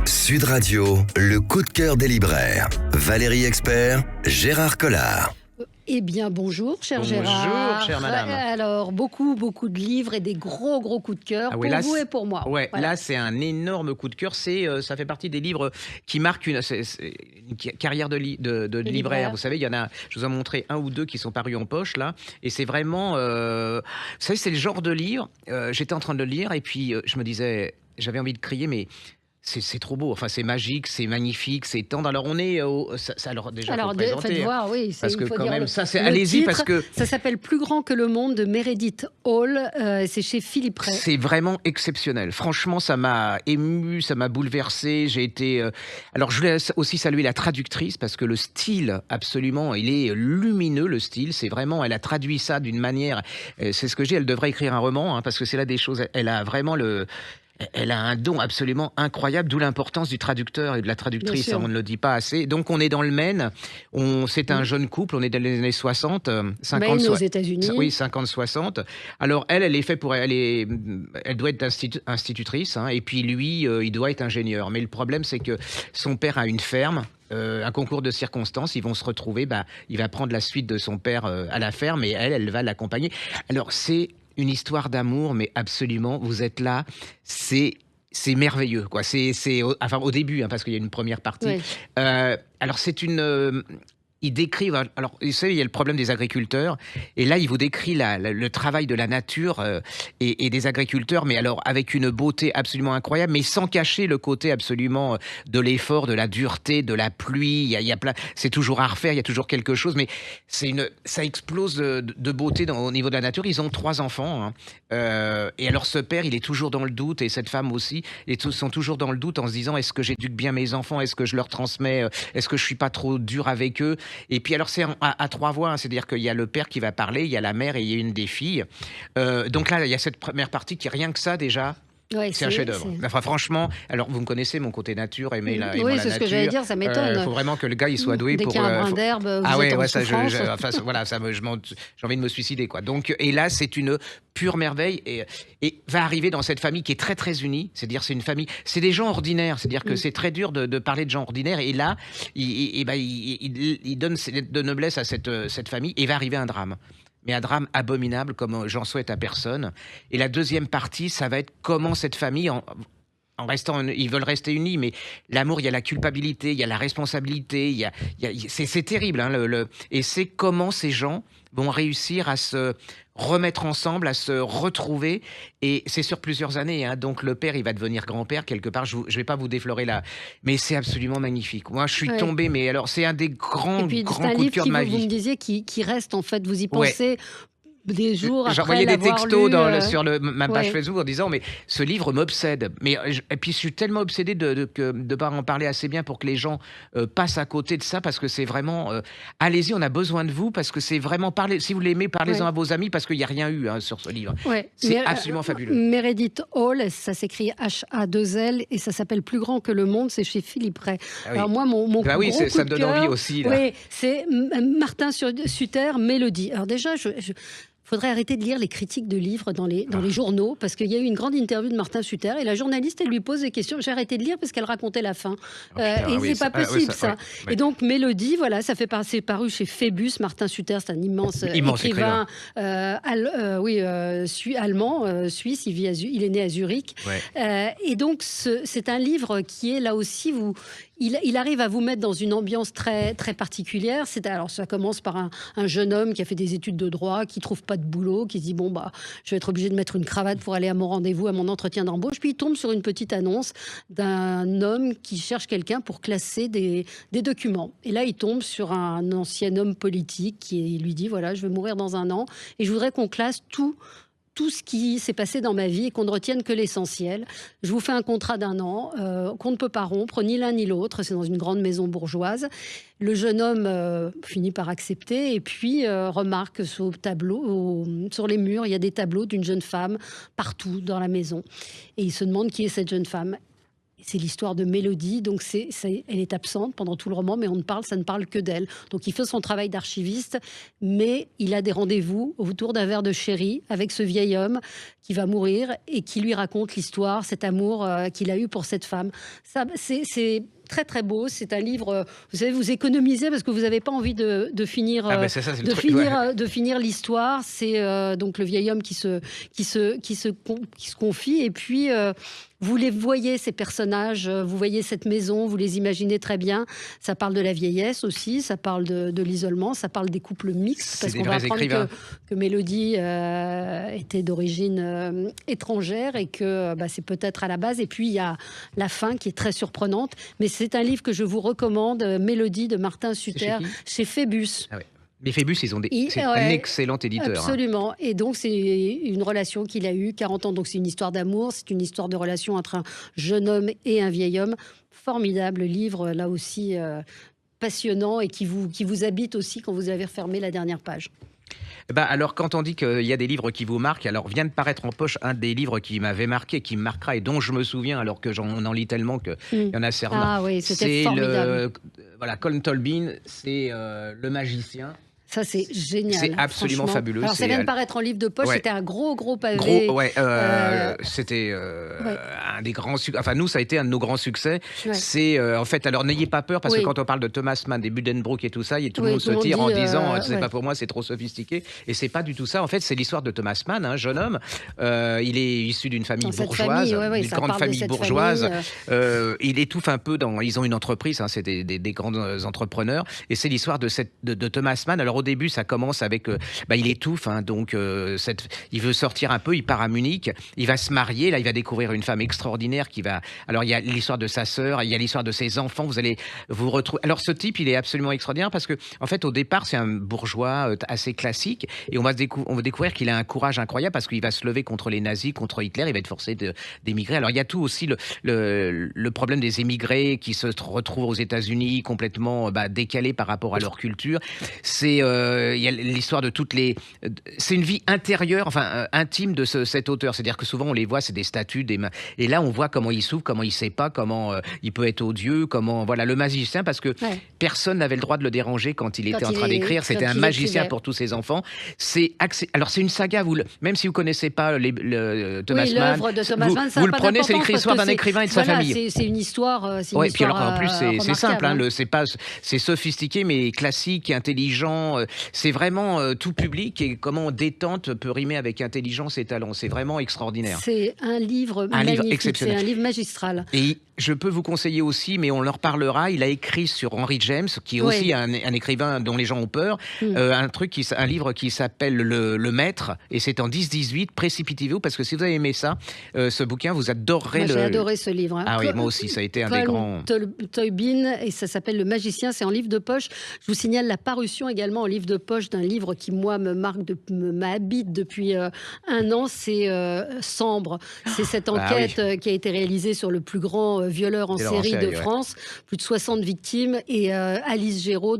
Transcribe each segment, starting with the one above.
Sud Radio, le coup de cœur des libraires. Valérie Expert, Gérard Collard. Eh bien, bonjour, cher Gérard. Bonjour, chère madame. Alors, beaucoup de livres et des gros coups de cœur pour vous et pour moi. Ouais, Voilà. là, c'est un énorme coup de cœur. Ça fait partie des livres qui marquent une carrière de libraire. Vous savez, il y en a, je vous ai montré un ou deux qui sont parus en poche, là. Et c'est vraiment, vous savez, c'est le genre de livre, j'étais en train de le lire et puis je me disais, j'avais envie de crier, mais c'est trop beau, enfin c'est magique, c'est magnifique, c'est tendre. Alors on est alors déjà faut présenter, faites voir, oui, parce que il faut quand dire même ça c'est le allez-y titre, parce que ça s'appelle Plus grand que le monde de Meredith Hall. C'est chez Philippe Ray. c'est vraiment exceptionnel. Franchement, ça m'a ému, ça m'a bouleversé. J'ai été. Alors, je voulais aussi saluer la traductrice parce que le style, absolument, il est lumineux. Le style, c'est vraiment. Elle a traduit ça d'une manière. C'est ce que j'ai. Elle devrait écrire un roman parce que c'est là des choses. Elle a vraiment le. Elle a un don absolument incroyable, d'où l'importance du traducteur et de la traductrice. On ne le dit pas assez. Donc, on est dans le Maine. C'est un jeune couple. On est dans les années 60, 50. Maine aux États-Unis. Oui, 50-60. Alors, elle est faite pour... Elle doit être institutrice. Et puis, lui, il doit être ingénieur. Mais le problème, c'est que son père a une ferme. Un concours de circonstances, ils vont se retrouver. Il va prendre la suite de son père à la ferme et elle va l'accompagner. Alors, c'est une histoire d'amour, mais absolument, vous êtes là, c'est merveilleux, quoi. Enfin, au début, parce qu'il y a une première partie. Oui. Alors, ils décrivent, alors vous savez, il y a le problème des agriculteurs, et là, il vous décrit le travail de la nature et des agriculteurs, mais alors avec une beauté absolument incroyable, mais sans cacher le côté absolument de l'effort, de la dureté, de la pluie. Il y a plein, c'est toujours à refaire, il y a toujours quelque chose, mais ça explose de beauté au niveau de la nature. Ils ont 3 enfants, et alors ce père, il est toujours dans le doute, et cette femme aussi, ils sont toujours dans le doute en se disant, est-ce que j'éduque bien mes enfants, est-ce que je leur transmets, est-ce que je suis pas trop dur avec eux? Et puis alors c'est à 3 voix, c'est-à-dire qu'il y a le père qui va parler, il y a la mère et il y a une des filles. Donc là, il y a cette première partie qui, rien que ça déjà, c'est un chef-d'œuvre. Enfin, franchement, alors vous me connaissez mon côté nature, aimer la nature. Oui, c'est ce que j'allais dire, ça m'étonne. Il faut vraiment que le gars il soit doué Dès pour. Dès qu'il y a un brin d'herbe, vous êtes en souffrance. Voilà, j'ai envie de me suicider, quoi. Donc, et là, c'est une pure merveille et va arriver dans cette famille qui est très très unie. C'est-à-dire, c'est une famille, c'est des gens ordinaires. C'est-à-dire que c'est très dur de parler de gens ordinaires. Et là, il donne de noblesse à cette famille et va arriver un drame. Mais un drame abominable, comme j'en souhaite à personne. Et la deuxième partie, ça va être comment cette famille, en restant, ils veulent rester unis, mais l'amour, il y a la culpabilité, il y a la responsabilité, c'est terrible. Et c'est comment ces gens vont réussir à se remettre ensemble, à se retrouver, et c'est sur plusieurs années. Donc le père, il va devenir grand-père quelque part. Je vais pas vous déflorer là, mais c'est absolument magnifique. Moi, je suis tombé, mais alors c'est un des grands coups de cœur de ma vie. Vous me disiez qui reste en fait, vous y pensez. Des jours après j'envoyais des textos sur ma page ouais. Facebook en disant mais ce livre m'obsède, et puis je suis tellement obsédé de pas en parler assez bien pour que les gens passent à côté de ça, parce que c'est vraiment allez-y, on a besoin de vous, parce que c'est vraiment si vous l'aimez, parlez-en à vos amis, parce qu'il n'y a rien eu sur ce livre. C'est absolument fabuleux. Meredith Hall, ça s'écrit H-A-2-L et ça s'appelle Plus grand que le monde, c'est chez Philippe Ray. Alors moi mon gros coup ça me de donne cœur, envie aussi là. Oui, c'est Martin Suter, Mélodie. Alors déjà faudrait arrêter de lire les critiques de livres dans les journaux, parce qu'il y a eu une grande interview de Martin Suter et la journaliste, elle lui pose des questions. J'ai arrêté de lire parce qu'elle racontait la fin. C'est pas possible, ça. Et donc, Mélodie, voilà, c'est paru chez Phébus. Martin Suter, c'est un immense écrivain allemand, suisse. Il est né à Zurich. Et donc, c'est un livre qui est là aussi, il arrive à vous mettre dans une ambiance très, très particulière. Alors, ça commence par un jeune homme qui a fait des études de droit, qui trouve pas de boulot, qui se dit je vais être obligé de mettre une cravate pour aller à mon rendez-vous, à mon entretien d'embauche. Puis il tombe sur une petite annonce d'un homme qui cherche quelqu'un pour classer des documents. Et là, il tombe sur un ancien homme politique qui lui dit voilà, je vais mourir dans 1 an et je voudrais qu'on classe tout ce qui s'est passé dans ma vie et qu'on ne retienne que l'essentiel. Je vous fais un contrat d'1 an qu'on ne peut pas rompre, ni l'un ni l'autre. C'est dans une grande maison bourgeoise. Le jeune homme finit par accepter et puis remarque sur les murs, il y a des tableaux d'une jeune femme partout dans la maison. Et il se demande qui est cette jeune femme. C'est l'histoire de Mélodie, donc elle est absente pendant tout le roman, mais ça ne parle que d'elle. Donc il fait son travail d'archiviste, mais il a des rendez-vous autour d'un verre de sherry avec ce vieil homme qui va mourir et qui lui raconte l'histoire, cet amour qu'il a eu pour cette femme. C'est très très beau, c'est un livre, vous savez, vous économisez parce que vous n'avez pas envie de finir, de finir l'histoire. C'est donc le vieil homme qui se confie, et puis vous les voyez, ces personnages, vous voyez cette maison, vous les imaginez très bien. Ça parle de la vieillesse aussi, ça parle de l'isolement, ça parle des couples mixtes, parce qu'on va apprendre que Mélodie était d'origine étrangère, et que c'est peut-être à la base. Et puis il y a la fin qui est très surprenante, mais c'est un livre que je vous recommande, Mélodie de Martin Suter, chez Phébus. Ah ouais. Mais Phébus, c'est un excellent éditeur. Absolument. Et donc, c'est une relation qu'il a eue, 40 ans. Donc, c'est une histoire d'amour, c'est une histoire de relation entre un jeune homme et un vieil homme. Formidable livre, là aussi, passionnant, et qui vous habite aussi quand vous avez refermé la dernière page. Alors, quand on dit qu'il y a des livres qui vous marquent, alors vient de paraître en poche un des livres qui m'avait marqué, qui me marquera et dont je me souviens, alors que j'en en lis tellement qu'il y en a certains. Ah oui, c'était formidable. Colm Tolbin, c'est Le Magicien. Ça, c'est génial. C'est absolument fabuleux. Alors, ça vient de paraître en livre de poche. C'était un gros pavé. C'était un des grands succès. Enfin, nous, ça a été un de nos grands succès. Ouais. C'est, en fait, alors n'ayez pas peur, parce que quand on parle de Thomas Mann, des Buddenbrook et tout ça, tout le monde se tire en disant c'est pas pour moi, c'est trop sophistiqué. Et c'est pas du tout ça. En fait, c'est l'histoire de Thomas Mann, un jeune homme. Il est issu d'une famille bourgeoise, d'une grande famille bourgeoise. Il étouffe un peu dans. Ils ont une entreprise, c'est des grands entrepreneurs. Et c'est l'histoire de Thomas Mann. Alors, au début, ça commence avec... il étouffe, donc il veut sortir un peu, il part à Munich, il va se marier, là, il va découvrir une femme extraordinaire qui va... Alors, il y a l'histoire de sa sœur, il y a l'histoire de ses enfants, vous allez vous retrouver... Alors, ce type, il est absolument extraordinaire parce que, en fait, au départ, c'est un bourgeois assez classique, et on va découvrir qu'il a un courage incroyable parce qu'il va se lever contre les nazis, contre Hitler, il va être forcé d'émigrer. Alors, il y a tout aussi le problème des émigrés qui se retrouvent aux États-Unis complètement décalés par rapport à leur culture. Il y a l'histoire de toutes les... C'est une vie intérieure, intime de cet auteur. C'est-à-dire que souvent, on les voit, c'est des statues, et là, on voit comment il souffre, comment il ne sait pas, comment il peut être odieux, comment... Voilà, le magicien, parce que personne n'avait le droit de le déranger quand il était en train d'écrire. C'était un magicien pour tous ses enfants. Alors, c'est une saga, même si vous ne connaissez pas Thomas Mann, l'œuvre de Thomas Mann, vous le prenez, c'est l'histoire d'un écrivain et de sa famille. C'est une histoire. Oui, puis alors en plus, c'est simple, c'est sophistiqué, mais classique, intelligent. C'est vraiment tout public, et comment détente peut rimer avec intelligence et talent. C'est vraiment extraordinaire. C'est un livre magnifique, c'est un livre magistral. Et je peux vous conseiller aussi, mais on leur parlera, il a écrit sur Henry James, qui est aussi un écrivain dont les gens ont peur, un livre qui s'appelle Le Maître, et c'est en 10-18, précipitez-vous, parce que si vous avez aimé ça, ce bouquin, vous adorerez. J'ai adoré ce livre. Ah oui, moi aussi, ça a été un des grands... Tolbin, et ça s'appelle Le Magicien, c'est en livre de poche. Je vous signale la parution également en livre de poche d'un livre qui, moi, m'habite depuis un an, c'est Sambre. C'est cette enquête qui a été réalisée sur le plus grand violeur en série de France, plus de 60 victimes, et Alice Géraud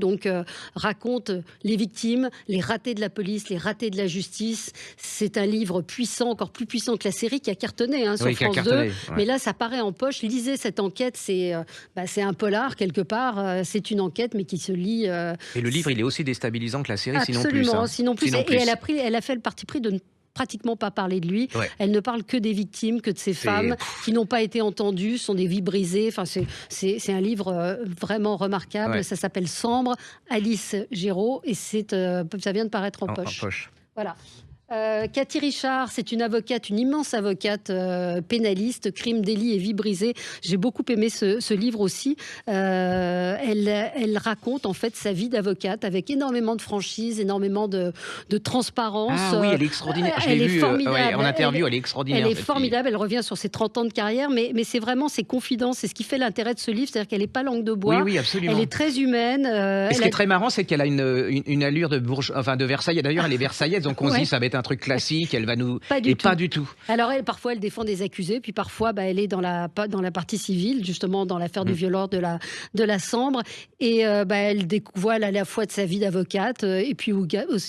raconte les victimes, les ratés de la police, les ratés de la justice. C'est un livre puissant, encore plus puissant que la série, qui a cartonné sur France 2. Mais là, ça paraît en poche. Lisez cette enquête, c'est un polar quelque part. C'est une enquête, mais qui se lit... Et le livre, il est aussi déstabilisant que la série, absolument, sinon plus. Et elle a fait le parti pris de ne pratiquement pas parler de lui. Elle ne parle que des victimes, que de ces femmes qui n'ont pas été entendues, sont des vies brisées. C'est un livre vraiment remarquable. Ça s'appelle Sambre, Alice Géraud, et ça vient de paraître en poche. Voilà. Cathy Richard, c'est une avocate, une immense avocate pénaliste, crime, délit et vie brisée. J'ai beaucoup aimé ce livre aussi. Elle raconte en fait sa vie d'avocate avec énormément de franchise, énormément de transparence. Ah oui, elle est extraordinaire. Je l'ai vue en interview, elle est extraordinaire. Elle est formidable, elle revient sur ses 30 ans de carrière, mais c'est vraiment ses confidences, c'est ce qui fait l'intérêt de ce livre, c'est-à-dire qu'elle n'est pas langue de bois. Oui, absolument. Elle est très humaine. Et ce qui est très marrant, c'est qu'elle a une allure de Versailles. D'ailleurs, elle est versaillaise, donc on se dit ça va être un truc classique, elle va nous... Pas du tout. Pas du tout. Alors, parfois, elle défend des accusés, puis parfois, elle est dans la partie civile, justement, dans l'affaire du violeur de la Sambre. Et elle dévoile à la fois de sa vie d'avocate, et puis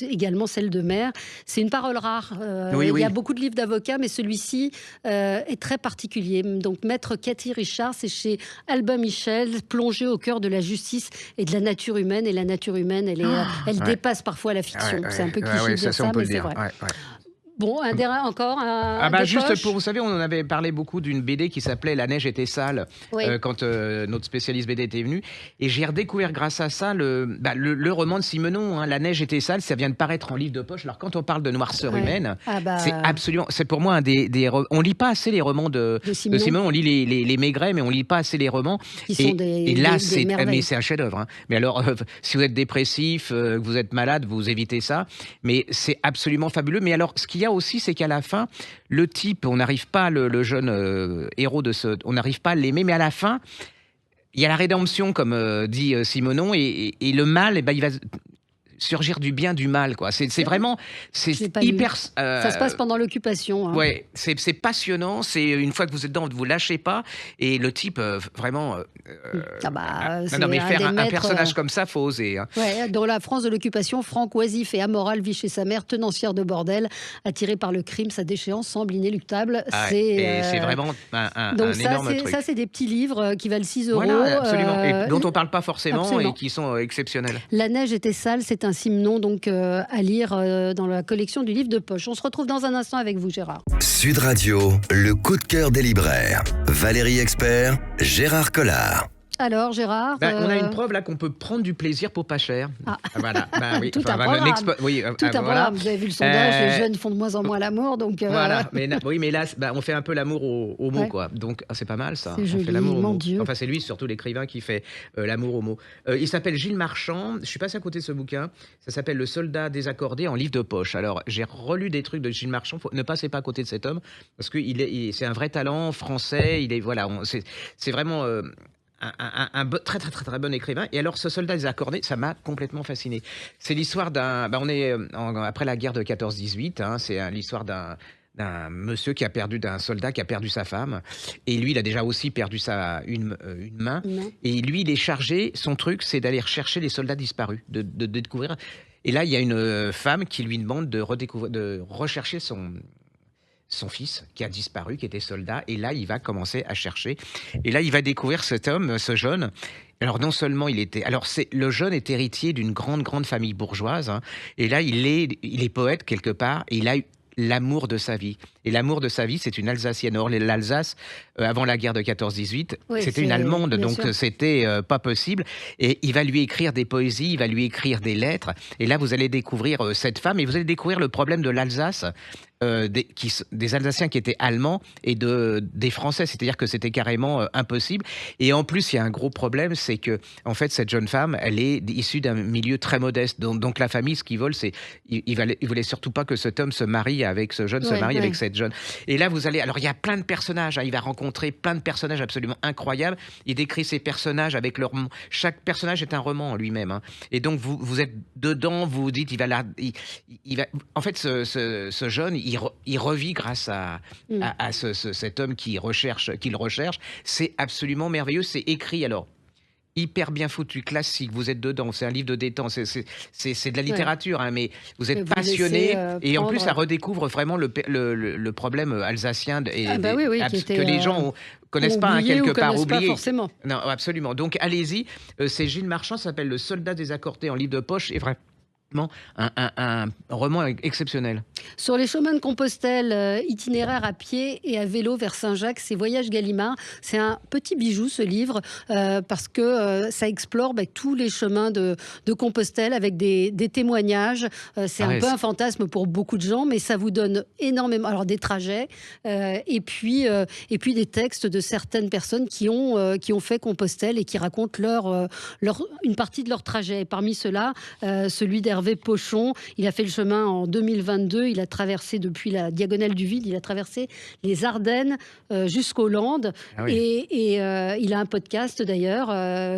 également celle de mère. C'est une parole rare. Il y a beaucoup de livres d'avocats, mais celui-ci est très particulier. Donc, Maître Cathy Richard, c'est chez Albin Michel, plongé au cœur de la justice et de la nature humaine. Et la nature humaine, elle dépasse parfois la fiction. C'est un peu cliché de dire ça, mais c'est vrai. Bon, encore un juste pour, vous savez, on en avait parlé beaucoup d'une BD qui s'appelait La neige était sale, quand notre spécialiste BD était venu, et j'ai redécouvert grâce à ça le roman de Simenon, hein, La neige était sale, ça vient de paraître en livre de poche. Alors quand on parle de noirceur humaine, c'est pour moi on lit pas assez les romans de Simenon, on lit les Maigret, mais on lit pas assez les romans. Et là, c'est un chef-d'œuvre. Hein. Mais alors, si vous êtes dépressif, que vous êtes malade, vous évitez ça. Mais c'est absolument fabuleux. Mais alors, ce qu'il y a aussi, c'est qu'à la fin, le type, on n'arrive pas, le jeune héros on n'arrive pas à l'aimer, mais à la fin, il y a la rédemption, comme dit Simenon, et le mal, il va surgir du bien, du mal, quoi. C'est vraiment, c'est hyper. Ça se passe pendant l'occupation. Hein. Ouais, c'est passionnant. C'est une fois que vous êtes dedans, vous lâchez pas. Et le type, vraiment. Mais faire un personnage comme ça, faut oser. Hein. Ouais, dans la France de l'occupation, Franck oisif et amoral vit chez sa mère, tenancière de bordel, attiré par le crime, sa déchéance semble inéluctable. C'est vraiment un énorme truc. Ça, c'est des petits livres qui valent 6 €. Voilà, absolument. Et dont on parle pas forcément et qui sont exceptionnels. La neige était sale, c'est un Simenon donc à lire dans la collection du livre de poche. On se retrouve dans un instant avec vous, Gérard. Sud Radio, le coup de cœur des libraires. Valérie Expert, Gérard Collard. Alors, Gérard, on a une preuve là qu'on peut prendre du plaisir pour pas cher. Voilà. Oui. Tout un programme. Programme. Vous avez vu le sondage, les jeunes font de moins en moins l'amour, donc. Voilà. Mais là, on fait un peu l'amour au mot, quoi. Donc c'est pas mal ça. C'est joli, on fait l'amour mon au mot. Dieu. Enfin, c'est lui surtout l'écrivain qui fait l'amour au mot. Il s'appelle Gilles Marchand. Je suis passé à côté de ce bouquin. Ça s'appelle Le soldat désaccordé en livre de poche. Alors j'ai relu des trucs de Gilles Marchand. Ne passez pas à côté de cet homme parce que c'est un vrai talent français. C'est vraiment. Un très, très, très, très bon écrivain. Et alors, ce soldat désaccordé, ça m'a complètement fasciné. C'est l'histoire on est après la guerre de 14-18. Hein, c'est l'histoire d'un monsieur d'un soldat qui a perdu sa femme. Et lui, il a déjà aussi perdu une main. Et lui, il est chargé, son truc, c'est d'aller rechercher les soldats disparus, de découvrir. Et là, il y a une femme qui lui demande de rechercher son fils qui a disparu, qui était soldat, et là il va commencer à chercher, et là il va découvrir cet homme, ce jeune. Alors non seulement le jeune est héritier d'une grande famille bourgeoise, hein, et là il est poète quelque part, et il a eu l'amour de sa vie. Et l'amour de sa vie, c'est une Alsacienne. Or, l'Alsace, avant la guerre de 14-18, c'était une Allemande, donc c'était pas possible. Et il va lui écrire des poésies, il va lui écrire des lettres. Et là, vous allez découvrir cette femme, et vous allez découvrir le problème de l'Alsace, des Alsaciens qui étaient allemands et des Français. C'est-à-dire que c'était carrément impossible. Et en plus, il y a un gros problème, c'est que, en fait, cette jeune femme, elle est issue d'un milieu très modeste. Donc la famille, ce qu'ils veulent, c'est... Ils voulaient surtout pas que cet homme se marie avec ce jeune, se marie avec cette jeune. Et là, alors, il y a plein de personnages. Hein, il va rencontrer plein de personnages absolument incroyables. Il décrit ces personnages avec leur... Chaque personnage est un roman en lui-même. Hein. Et donc, vous êtes dedans, vous vous dites, il va... En fait, ce jeune, il revit grâce à cet homme qu'il recherche. C'est absolument merveilleux. C'est écrit, alors... hyper bien foutu, classique, vous êtes dedans, c'est un livre de détente, c'est de la littérature, hein, mais vous êtes passionné, et en plus ça redécouvre vraiment le problème alsacien que les gens connaissent pas, hein, quelque part, oublié. Pas forcément. Non, absolument. Donc allez-y, c'est Gilles Marchand, ça s'appelle Le soldat désaccordé en livre de poche, et vraiment un roman exceptionnel. Sur les chemins de Compostelle, itinéraire à pied et à vélo vers Saint-Jacques, c'est Voyage Gallimard. C'est un petit bijou, ce livre, parce que ça explore tous les chemins de Compostelle avec des témoignages. C'est un peu un fantasme pour beaucoup de gens, mais ça vous donne énormément, alors des trajets, et puis des textes de certaines personnes qui ont fait Compostelle et qui racontent une partie de leur trajet. Et parmi ceux-là, celui d'Hervé Pochon, il a fait le chemin en 2022, il a traversé depuis la diagonale du vide, il a traversé les Ardennes jusqu'aux Landes, et il a un podcast d'ailleurs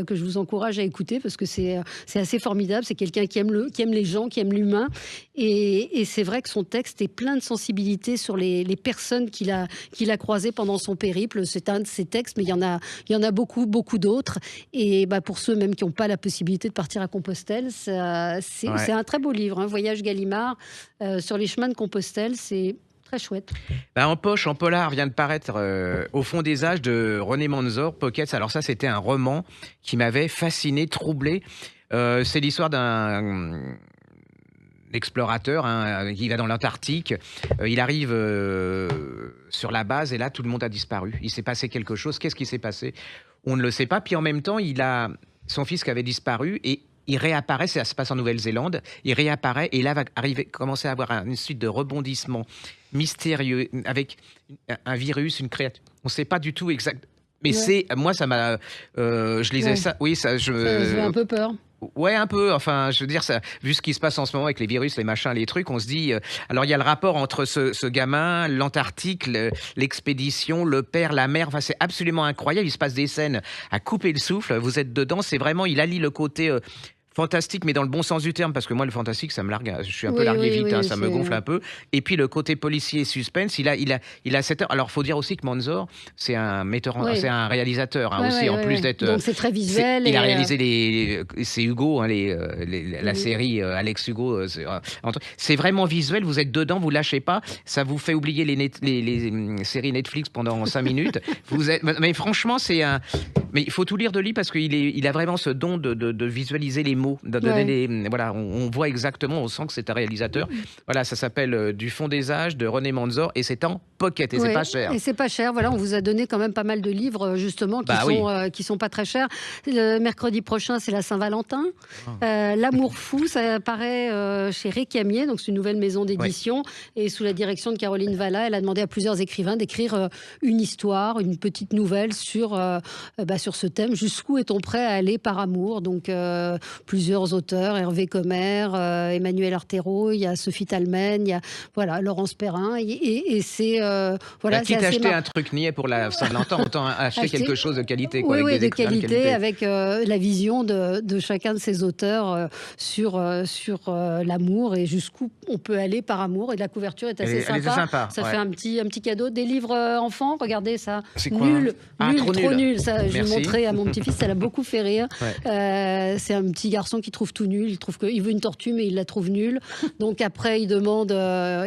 que je vous encourage à écouter parce que c'est assez formidable, c'est quelqu'un qui aime les gens, qui aime l'humain, Et c'est vrai que son texte est plein de sensibilité sur les personnes qu'il a croisées pendant son périple. C'est un de ses textes, mais il y en a beaucoup, beaucoup d'autres. Et pour ceux même qui n'ont pas la possibilité de partir à Compostelle, c'est un très beau livre, hein, Voyage Gallimard sur les chemins de Compostelle. C'est très chouette. En poche, en polar, vient de paraître Au fond des âges de René Manzor, Pockets. Alors ça, c'était un roman qui m'avait fasciné, troublé. C'est l'histoire d'un explorateur qui va dans l'Antarctique. Il arrive sur la base et là, tout le monde a disparu. Il s'est passé quelque chose. Qu'est-ce qui s'est passé? On ne le sait pas. Puis en même temps, il a son fils qui avait disparu et il réapparaît, ça se passe en Nouvelle-Zélande, il réapparaît et là va commencer à avoir une suite de rebondissements mystérieux avec un virus, une créature. On ne sait pas du tout exact. Mais moi, ça m'a... je lisais ça, oui, ça fait un peu peur. Ouais, un peu. Enfin, je veux dire, ça, vu ce qui se passe en ce moment avec les virus, les machins, les trucs, on se dit... alors, il y a le rapport entre ce gamin, l'Antarctique, l'expédition, le père, la mère. Enfin, c'est absolument incroyable. Il se passe des scènes à couper le souffle. Vous êtes dedans. C'est vraiment... Il allie le côté... fantastique, mais dans le bon sens du terme, parce que moi, le fantastique, ça me largue. Je suis un peu largué vite, ça me gonfle un peu. Et puis, le côté policier et suspense, il a cette heure. Alors, il faut dire aussi que Manzor, c'est un c'est un réalisateur aussi, en plus d'être... Donc, c'est très visuel. Il a réalisé c'est Hugo, la série Alex Hugo. C'est vraiment visuel, vous êtes dedans, vous lâchez pas. Ça vous fait oublier les séries Netflix pendant 5 minutes. Mais franchement, mais il faut tout lire de lui parce qu'il a vraiment ce don de visualiser les mots, de donner voilà, on voit exactement, on sent que c'est un réalisateur. Voilà, ça s'appelle Du fond des âges de René Manzor et c'est en pocket et c'est pas cher. Et c'est pas cher. Voilà, on vous a donné quand même pas mal de livres justement qui sont pas très chers. Le mercredi prochain, c'est la Saint-Valentin. L'amour fou, ça apparaît chez Récamier, donc c'est une nouvelle maison d'édition et sous la direction de Caroline Valla, elle a demandé à plusieurs écrivains d'écrire une histoire, une petite nouvelle sur ce thème. Jusqu'où est-on prêt à aller par amour? Donc plusieurs auteurs, Hervé Comer, Emmanuel Artero, il y a Sophie Talmen, il y a Laurence Perrin, et c'est quitte à acheter un truc niais pour la Saint-Valentin, autant acheter quelque chose de qualité, avec des qualité, avec la vision de chacun de ces auteurs sur l'amour et jusqu'où on peut aller par amour. Et la couverture est assez sympa. Ça fait un petit cadeau. Des livres enfants, regardez ça. C'est quoi, trop nul. Ça, je vais montrer à mon petit-fils, ça l'a beaucoup fait rire. C'est un petit garçon qui trouve tout nul. Il trouve qu'il veut une tortue, mais il la trouve nulle. Donc après, il demande,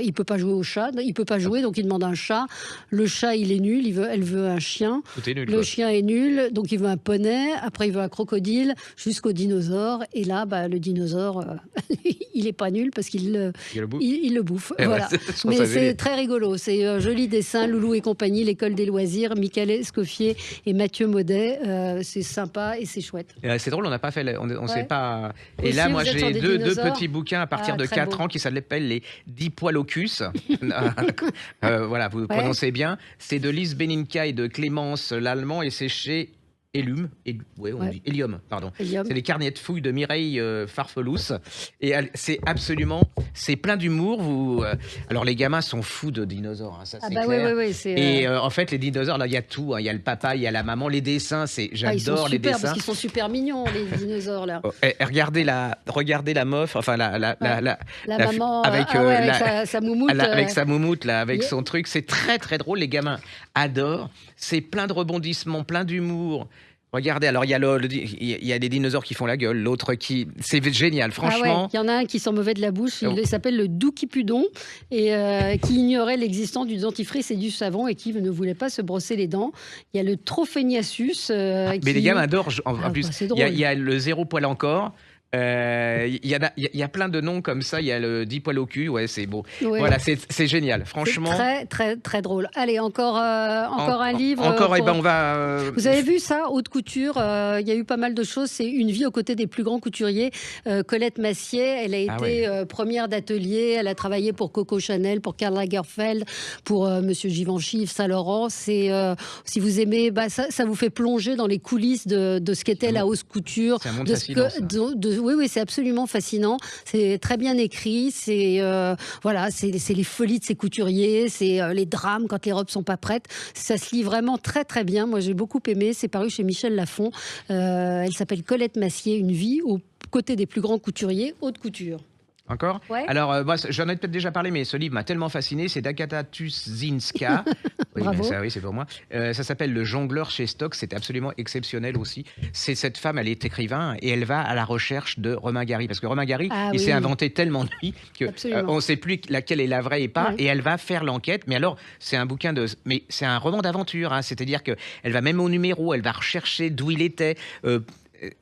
il peut pas jouer au chat, il peut pas jouer, donc il demande un chat. Le chat, il est nul, elle veut un chien. Tout est nul, le chien est nul, donc il veut un poney. Après, il veut un crocodile, jusqu'au dinosaure. Et là, le dinosaure, il est pas nul parce qu'il le bouffe. Voilà. Mais c'est très rigolo. C'est joli dessin, Loulou et compagnie, l'école des loisirs, Michael Escoffier et Mathieu Maudet. C'est sympa et c'est chouette. C'est drôle, on n'a pas fait, on sait pas. Et là, moi, j'ai deux petits bouquins à partir de 4 ans qui s'appellent les 10 poilocus. Voilà, vous prononcez bien. C'est de Lise Beninka et de Clémence Lallemand et c'est chez Elium, on dit Elium, pardon. C'est les carnets de fouilles de Mireille Farfelous. Et c'est plein d'humour. Alors les gamins sont fous de dinosaures, ça c'est clair. Et en fait, les dinosaures, là, il y a tout. Il y a le papa, il y a la maman, les dessins, j'adore les dessins. Parce qu'ils sont super mignons, les dinosaures là. Regardez la meuf, enfin la maman avec sa moumoute. Avec sa moumoute là, avec son truc, c'est très très drôle. Les gamins adorent. C'est plein de rebondissements, plein d'humour. Regardez, alors il y a des dinosaures qui font la gueule, l'autre c'est génial, franchement. Il y en a un qui sent mauvais de la bouche, il s'appelle le Doukipudon et qui ignorait l'existence du dentifrice et du savon et qui ne voulait pas se brosser les dents. Il y a le Trophéniasus. Mais les gars adorent, en plus, il y a le zéro poil encore. Il y a plein de noms comme ça. Il y a le 10 poils au cul. C'est beau. Voilà, c'est génial. Franchement. C'est très, très, très drôle. Allez, encore un livre. On va. Vous avez vu ça, haute couture. Il y a eu pas mal de choses. C'est Une vie aux côtés des plus grands couturiers. Colette Massier, elle a été première d'atelier. Elle a travaillé pour Coco Chanel, pour Karl Lagerfeld, pour Monsieur Givenchy, Yves Saint Laurent. Si vous aimez, ça vous fait plonger dans les coulisses de ce qu'était la haute couture. C'est un monde fascinant, oui, c'est absolument fascinant. C'est très bien écrit. C'est les folies de ces couturiers. C'est les drames quand les robes sont pas prêtes. Ça se lit vraiment très très bien. Moi, j'ai beaucoup aimé. C'est paru chez Michel Lafon. Elle s'appelle Colette Massier. Une vie aux côtés des plus grands couturiers, haute couture. Encore? Ouais. Alors, moi, j'en ai peut-être déjà parlé, mais ce livre m'a tellement fasciné. C'est d'Agata Tuszynska. Oui, Bravo. oui, c'est pour moi. Ça s'appelle Le Jongleur chez Stock. C'est absolument exceptionnel aussi. C'est cette femme, elle est écrivain et elle va à la recherche de Romain Gary. Parce que Romain Gary, il s'est inventé tellement de vie qu'on ne sait plus laquelle est la vraie et pas. Ouais. Et elle va faire l'enquête. Mais alors, c'est un bouquin mais c'est un roman d'aventure. Hein. C'est-à-dire qu'elle va même au numéro, elle va rechercher d'où il était.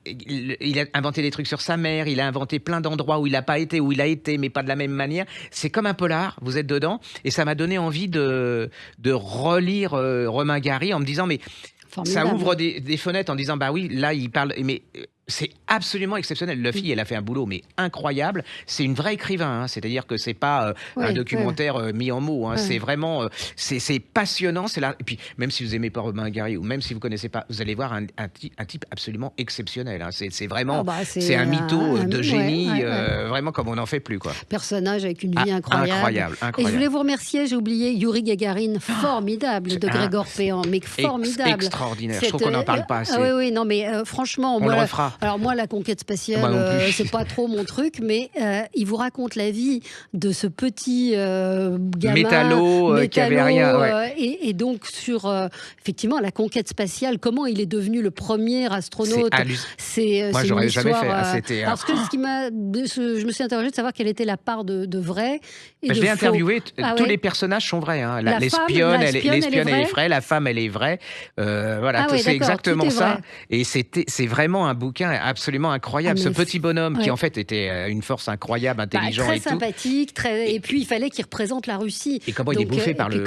Il a inventé des trucs sur sa mère, il a inventé plein d'endroits où il n'a pas été, où il a été, mais pas de la même manière. C'est comme un polar, vous êtes dedans, et ça m'a donné envie de relire Romain Gary en me disant, mais formidable. Ça ouvre des fenêtres en disant, bah oui, là il parle, mais c'est absolument exceptionnel. La fille, elle a fait un boulot, mais incroyable. C'est une vraie écrivain, hein. C'est-à-dire que c'est pas un documentaire mis en mots. Hein. C'est vraiment, c'est passionnant. Et puis, même si vous aimez pas Romain Gary ou même si vous connaissez pas, vous allez voir un type absolument exceptionnel. Hein. C'est vraiment, c'est un mytho de génie, vraiment comme on n'en fait plus, quoi. Personnage avec une vie incroyable. Et je voulais vous remercier. J'ai oublié Youri Gagarin, formidable, de Grégor Péan, mais formidable, extraordinaire. Je trouve qu'on n'en parle pas assez. Oui, non, mais franchement, on le refera. Alors moi, la conquête spatiale, c'est pas trop mon truc, mais il vous raconte la vie de ce petit gamin métallo qui avait rien. Et donc sur effectivement la conquête spatiale, comment il est devenu le premier astronaute. Moi, j'aurais jamais fait. Parce que je me suis interrogée de savoir quelle était la part de vrai. Et je l'ai interviewé. Tous les personnages sont vrais. Hein. L'espionne, elle est vraie. La femme, elle est vraie. Voilà, c'est exactement ça. Et c'est vraiment un bouquin absolument incroyable. Ce petit bonhomme qui en fait était une force incroyable, intelligent très et tout. Sympathique, et puis il fallait qu'il représente la Russie. Et comment il est bouffé par le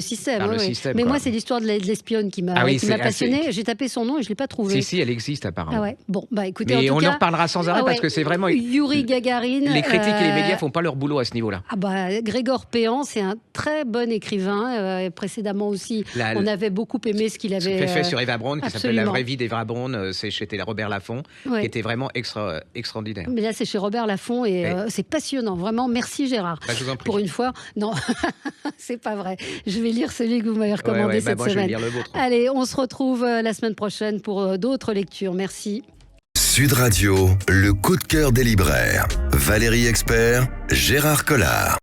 système. Par le système, mais moi, c'est l'histoire de l'espionne qui m'a passionnée. J'ai tapé son nom et je l'ai pas trouvé. Si, elle existe apparemment. Bon, écoutez, mais en tout cas, en reparlera sans arrêt parce que c'est vraiment Youri Gagarin. Les critiques et les médias font pas leur boulot à ce niveau-là. Grégor Péan, c'est un très bon écrivain. Précédemment aussi, on avait beaucoup aimé ce qu'il avait fait sur Eva Braun, qui s'appelle La vraie vie d'Eva Braun. C'est chez Robert Laffont, qui était vraiment extraordinaire. Mais là, c'est chez Robert Laffont et c'est passionnant. Vraiment, merci Gérard. Je vous en prie. Pour une fois, non, c'est pas vrai. Je vais lire celui que vous m'avez recommandé cette semaine. Je vais lire le vôtre. Allez, on se retrouve la semaine prochaine pour d'autres lectures. Merci. Sud Radio, le coup de cœur des libraires. Valérie Expert, Gérard Collard.